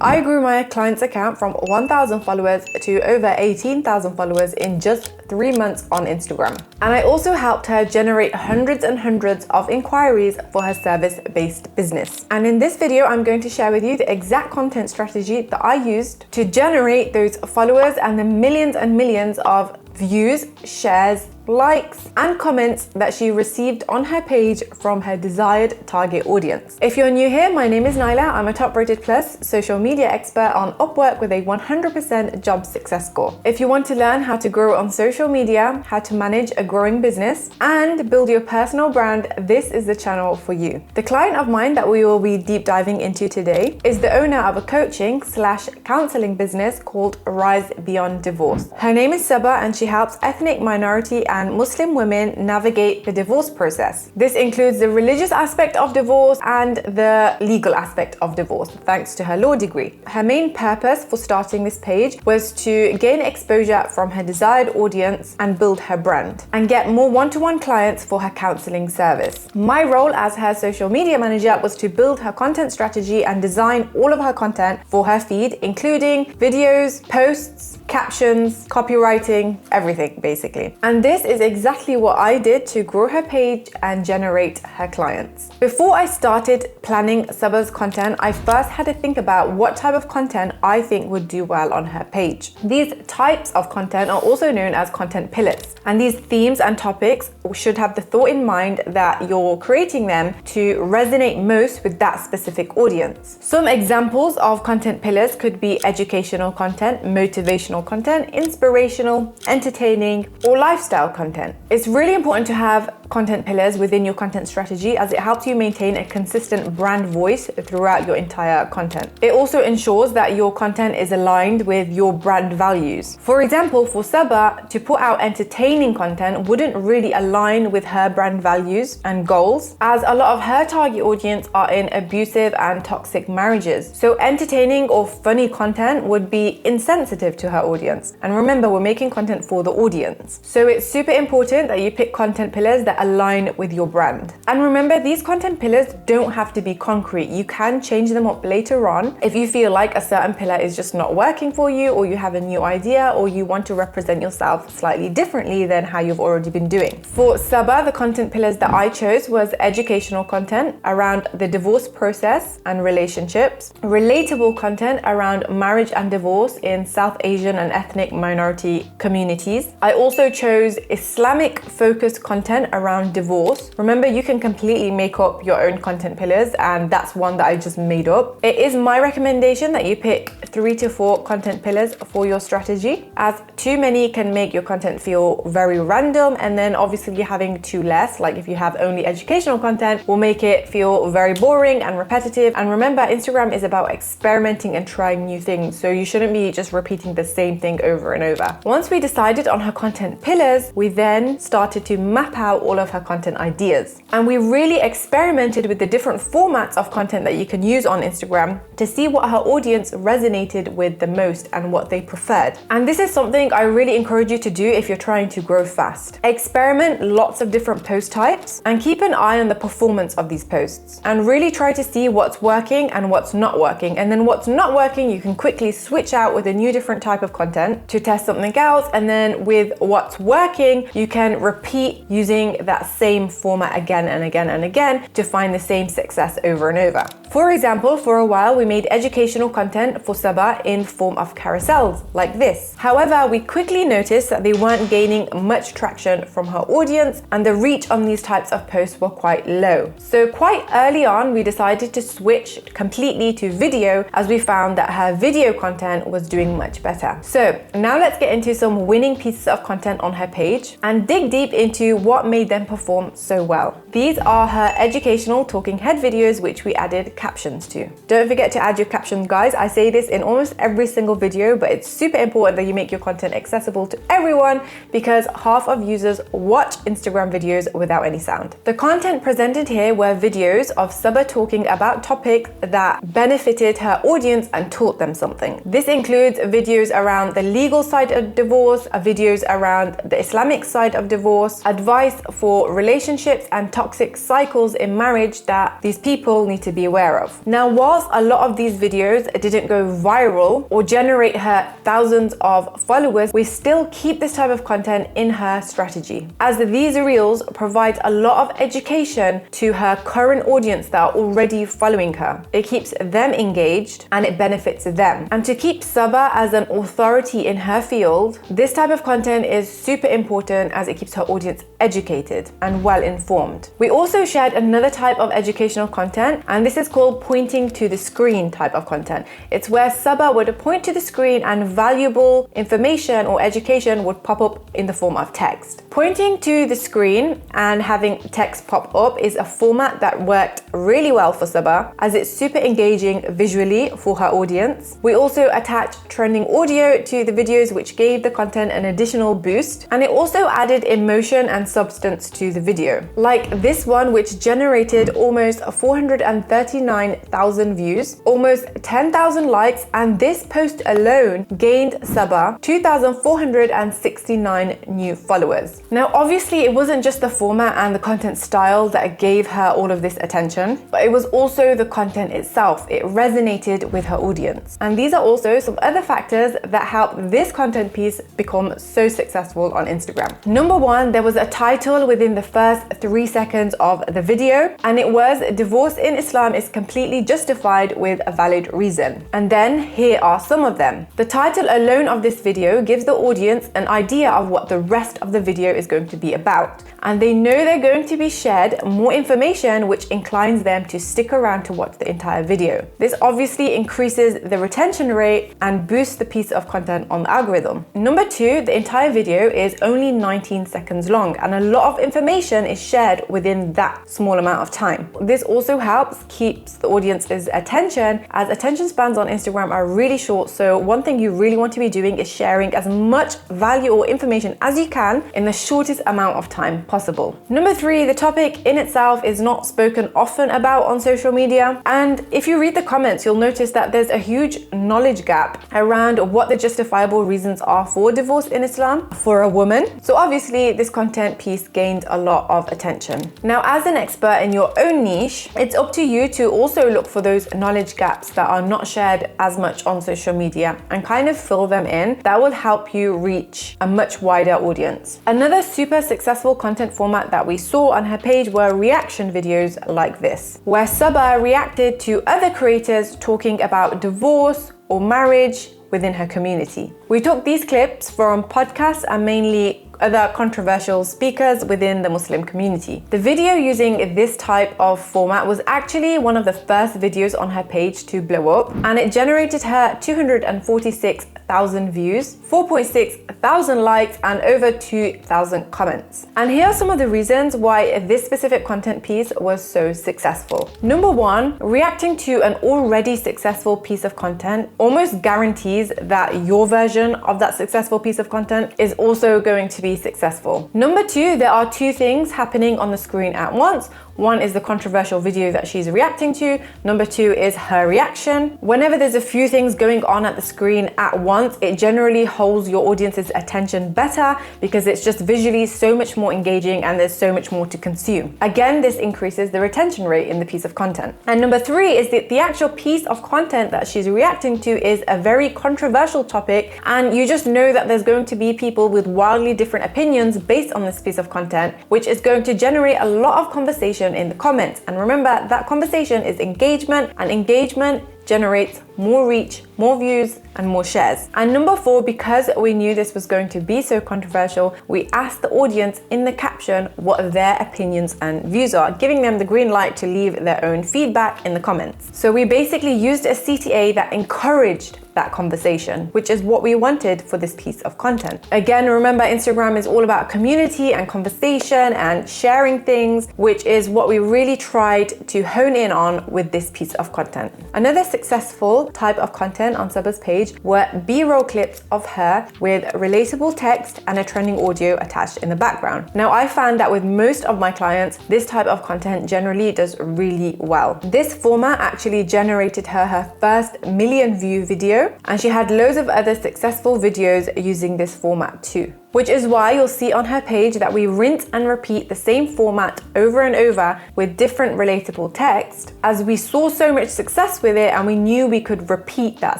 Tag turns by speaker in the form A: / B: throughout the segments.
A: I grew my client's account from 1,000 followers to over 18,000 followers in just 3 months on Instagram. And I also helped her generate hundreds and hundreds of inquiries for her service-based business. And in this video, I'm going to share with you the exact content strategy that I used to generate those followers and the millions and millions of views, shares, likes, and comments that she received on her page from her desired target audience. If you're new here, my name is Nyla. I'm a top-rated plus social media expert on Upwork with a 100% job success score. If you want to learn how to grow on social media, how to manage a growing business, and build your personal brand, this is the channel for you. The client of mine that we will be deep diving into today is the owner of a coaching/counseling business called Rise Beyond Divorce. Her name is Saba, and she helps ethnic, minority, and Muslim women navigate the divorce process. This includes the religious aspect of divorce and the legal aspect of divorce, thanks to her law degree. Her main purpose for starting this page was to gain exposure from her desired audience and build her brand and get more one-to-one clients for her counseling service. My role as her social media manager was to build her content strategy and design all of her content for her feed, including videos, posts, captions, copywriting, everything basically. And this is exactly what I did to grow her page and generate her clients. Before I started planning Saba's content, I first had to think about what type of content I think would do well on her page. These types of content are also known as content pillars. And these themes and topics should have the thought in mind that you're creating them to resonate most with that specific audience. Some examples of content pillars could be educational content, motivational content, inspirational, entertaining, or lifestyle content. It's really important to have content pillars within your content strategy as it helps you maintain a consistent brand voice throughout your entire content. It also ensures that your content is aligned with your brand values. For example, for Saba, to put out entertaining content wouldn't really align with her brand values and goals, as a lot of her target audience are in abusive and toxic marriages. So entertaining or funny content would be insensitive to her audience. And remember, we're making content for the audience. So it's super important that you pick content pillars that align with your brand. And remember, these content pillars don't have to be concrete. You can change them up later on if you feel like a certain pillar is just not working for you, or you have a new idea, or you want to represent yourself slightly differently than how you've already been doing. For Saba, the content pillars that I chose was educational content around the divorce process and relationships, relatable content around marriage and divorce in South Asian and ethnic minority communities. I also chose Islamic focused content around divorce. Remember, you can completely make up your own content pillars, and that's one that I just made up. It is my recommendation that you pick 3 to 4 content pillars for your strategy, as too many can make your content feel very random, and then obviously having too less, like if you have only educational content, will make it feel very boring and repetitive. And remember, Instagram is about experimenting and trying new things, so you shouldn't be just repeating the same thing over and over. Once we decided on her content pillars, we then started to map out all of her content ideas. And we really experimented with the different formats of content that you can use on Instagram to see what her audience resonated with the most and what they preferred. And this is something I really encourage you to do if you're trying to grow fast. Experiment lots of different post types and keep an eye on the performance of these posts, and really try to see what's working and what's not working. And then what's not working, you can quickly switch out with a new different type of content to test something else. And then with what's working, you can repeat using that same format again and again and again to find the same success over and over. For example, for a while we made educational content for Saba in form of carousels like this. However, we quickly noticed that they weren't gaining much traction from her audience, and the reach on these types of posts were quite low. So quite early on, we decided to switch completely to video, as we found that her video content was doing much better. So now let's get into some winning pieces of content on her page and dig deep into what made them perform so well. These are her educational talking head videos, which we added captions to. Don't forget to add your captions, guys. I say this in almost every single video, but it's super important that you make your content accessible to everyone, because half of users watch Instagram videos without any sound. The content presented here were videos of Saba talking about topics that benefited her audience and taught them something. This includes videos around the legal side of divorce, videos around the Islamic side of divorce, advice for relationships and toxic cycles in marriage that these people need to be aware of. Now, whilst a lot of these videos didn't go viral or generate her thousands of followers, we still keep this type of content in her strategy, as these reels provide a lot of education to her current audience that are already following her. It keeps them engaged and it benefits them. And to keep Saba as an authority in her field, this type of content is super important as it keeps her audience educated and well informed. We also shared another type of educational content, and this is called pointing to the screen type of content. It's where Saba would point to the screen and valuable information or education would pop up in the form of text. Pointing to the screen and having text pop up is a format that worked really well for Saba as it's super engaging visually for her audience. We also attached trending audio to the videos, which gave the content an additional boost, and it also added emotion and substance to the video. Like this one, which generated almost 439,000 views, almost 10,000 likes, and this post alone gained Saba 2,469 new followers. Now, obviously, it wasn't just the format and the content style that gave her all of this attention, but it was also the content itself. It resonated with her audience. And these are also some other factors that helped this content piece become so successful on Instagram. Number one, there was a title within the first 3 seconds of the video, and it was "Divorce in Islam is completely justified with a valid reason." And then here are some of them. The title alone of this video gives the audience an idea of what the rest of the video is going to be about, and they know they're going to be shared more information, which inclines them to stick around to watch the entire video. This obviously increases the retention rate and boosts the piece of content on the algorithm. Number two, the entire video is only 19 seconds long, and a lot of information is shared within that small amount of time. This also helps keeps the audience's attention, as attention spans on Instagram are really short, so one thing you really want to be doing is sharing as much value or information as you can in the shortest amount of time possible. Number three, the topic in itself is not spoken often about on social media, and if you read the comments, you'll notice that there's a huge knowledge gap around what the justifiable reasons are for divorce in Islam for a woman. So obviously this content piece gained a lot of attention. Now, as an expert in your own niche, it's up to you to also look for those knowledge gaps that are not shared as much on social media and kind of fill them in. That will help you reach a much wider audience. Another super successful content format that we saw on her page were reaction videos like this, where Saba reacted to other creators talking about divorce or marriage within her community. We took these clips from podcasts and mainly other controversial speakers within the Muslim community. The video using this type of format was actually one of the first videos on her page to blow up, and it generated her 246,000 views, 4,600 likes, and over 2,000 comments. And here are some of the reasons why this specific content piece was so successful. Number one, reacting to an already successful piece of content almost guarantees that your version of that successful piece of content is also going to be successful. Number two, there are two things happening on the screen at once. One is the controversial video that she's reacting to. Number two is her reaction. Whenever there's a few things going on at the screen at once, it generally holds your audience's attention better because it's just visually so much more engaging and there's so much more to consume. Again, this increases the retention rate in the piece of content. And number three is that the actual piece of content that she's reacting to is a very controversial topic, and you just know that there's going to be people with wildly different opinions based on this piece of content, which is going to generate a lot of conversation in the comments. And remember, that conversation is engagement, and engagement generates more reach, more views, and more shares. And number four, because we knew this was going to be so controversial, we asked the audience in the caption what their opinions and views are, giving them the green light to leave their own feedback in the comments. So we basically used a CTA that encouraged that conversation, which is what we wanted for this piece of content. Again, remember, Instagram is all about community and conversation and sharing things, which is what we really tried to hone in on with this piece of content. Another successful type of content on Saba's page were B-roll clips of her with relatable text and a trending audio attached in the background. Now, I found that with most of my clients, this type of content generally does really well. This format actually generated her first 1 million view video, and she had loads of other successful videos using this format too. which is why you'll see on her page that we rinse and repeat the same format over and over with different relatable text, as we saw so much success with it and we knew we could repeat that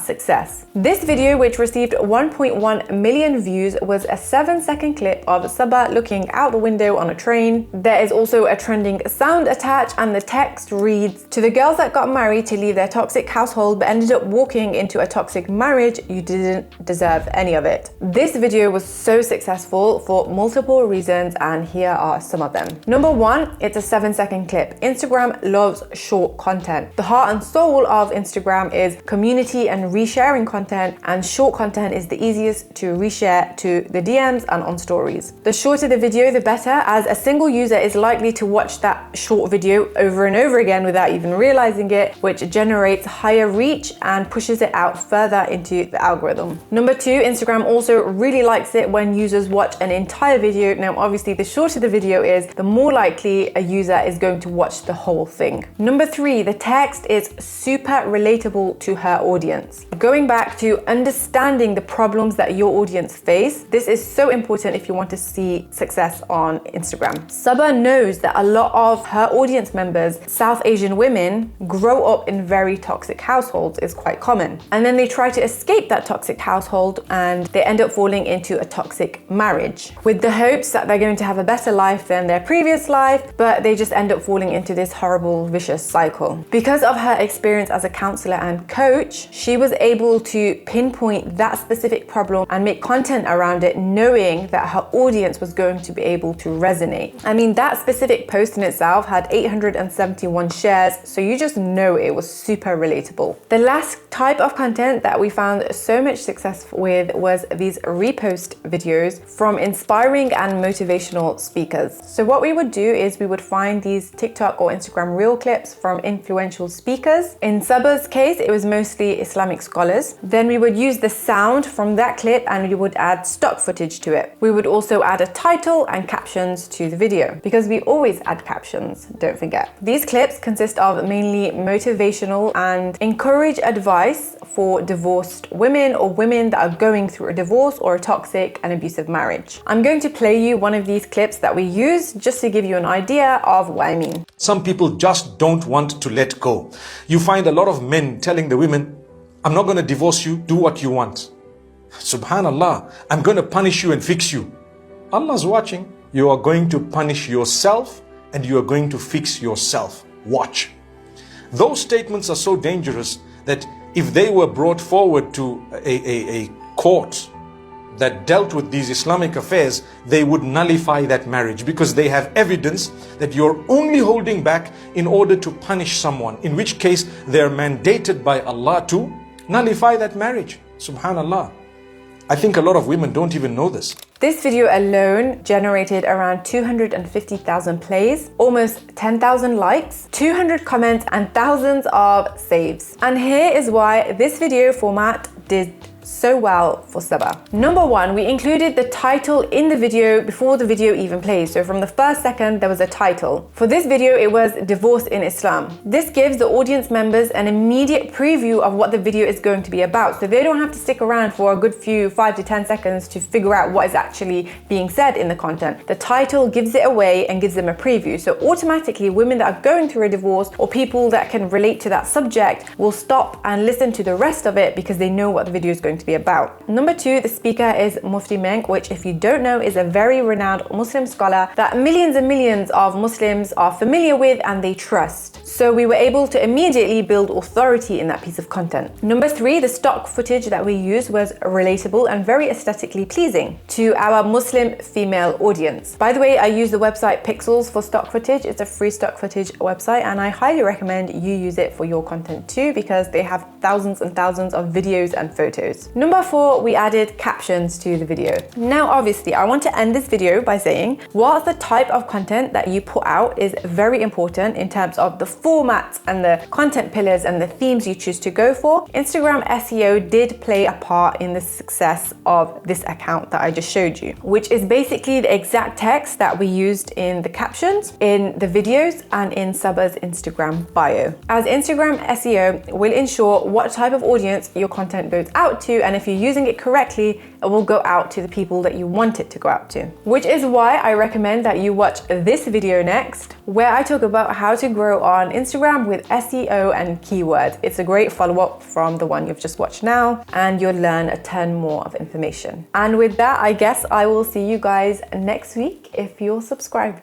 A: success. This video, which received 1.1 million views, was a 7-second clip of Sabah looking out the window on a train. There is also a trending sound attached, and the text reads, "To the girls that got married to leave their toxic household but ended up walking into a toxic marriage, you didn't deserve any of it." This video was so successful for multiple reasons, and here are some of them. Number one, it's a 7-second clip. Instagram loves short content. The heart and soul of Instagram is community and resharing content, and short content is the easiest to reshare to the DMs and on stories. The shorter the video, the better, as a single user is likely to watch that short video over and over again without even realizing it, which generates higher reach and pushes it out further into the algorithm. Number two, Instagram also really likes it when users watch an entire video. Now, obviously, the shorter the video is, the more likely a user is going to watch the whole thing. Number three, the text is super relatable to her audience. Going back to understanding the problems that your audience face, this is so important if you want to see success on Instagram. Sabah knows that a lot of her audience members, South Asian women, grow up in very toxic households. Is quite common. And then they try to escape that toxic household and they end up falling into a toxic marriage with the hopes that they're going to have a better life than their previous life, but they just end up falling into this horrible, vicious cycle. Because of her experience as a counselor and coach, she was able to pinpoint that specific problem and make content around it, knowing that her audience was going to be able to resonate. I mean, that specific post in itself had 871 shares, so you just know it was super relatable. The last type of content that we found so much success with was these repost videos from inspiring and motivational speakers. So what we would do is we would find these TikTok or Instagram reel clips from influential speakers. In Sabah's case, it was mostly Islamic scholars. Then we would use the sound from that clip and we would add stock footage to it. We would also add a title and captions to the video, because we always add captions, don't forget. These clips consist of mainly motivational and encourage advice for divorced women or women that are going through a divorce or a toxic and abusive marriage. I'm going to play you one of these clips that we use just to give you an idea of what I mean.
B: Some people just don't want to let go. You find a lot of men telling the women, "I'm not going to divorce you, do what you want." Subhanallah, "I'm going to punish you and fix you." Allah's watching. You are going to punish yourself and you are going to fix yourself. Watch. Those statements are so dangerous that if they were brought forward to a court that dealt with these Islamic affairs, they would nullify that marriage, because they have evidence that you're only holding back in order to punish someone, in which case they're mandated by Allah to nullify that marriage. Subhanallah. I think a lot of women don't even know this.
A: This video alone generated around 250,000 plays, almost 10,000 likes, 200 comments, and thousands of saves. And here is why this video format did so well for Sabah. Number one, we included the title in the video before the video even plays. So from the first second, there was a title. For this video, it was Divorce in Islam. This gives the audience members an immediate preview of what the video is going to be about. So they don't have to stick around for a good few 5 to 10 seconds to figure out what is actually being said in the content. The title gives it away and gives them a preview. So automatically, women that are going through a divorce or people that can relate to that subject will stop and listen to the rest of it because they know what the video is going to be about. Number two, the speaker is Mufti Menk, which, if you don't know, is a very renowned Muslim scholar that millions and millions of Muslims are familiar with and they trust. So we were able to immediately build authority in that piece of content. Number three, the stock footage that we used was relatable and very aesthetically pleasing to our Muslim female audience. By the way, I use the website Pixels for stock footage. It's a free stock footage website and I highly recommend you use it for your content too, because they have thousands and thousands of videos and photos. Number four, we added captions to the video. Now, obviously, I want to end this video by saying, whilst the type of content that you put out is very important in terms of the formats and the content pillars and the themes you choose to go for, Instagram SEO did play a part in the success of this account that I just showed you, which is basically the exact text that we used in the captions, in the videos, and in Sabah's Instagram bio. As Instagram SEO will ensure what type of audience your content goes out to, to, and if you're using it correctly, it will go out to the people that you want it to go out to. Which is why I recommend that you watch this video next, where I talk about how to grow on Instagram with SEO and keywords. It's a great follow-up from the one you've just watched now, and you'll learn a ton more of information. And with that, I guess I will see you guys next week if you're subscribed.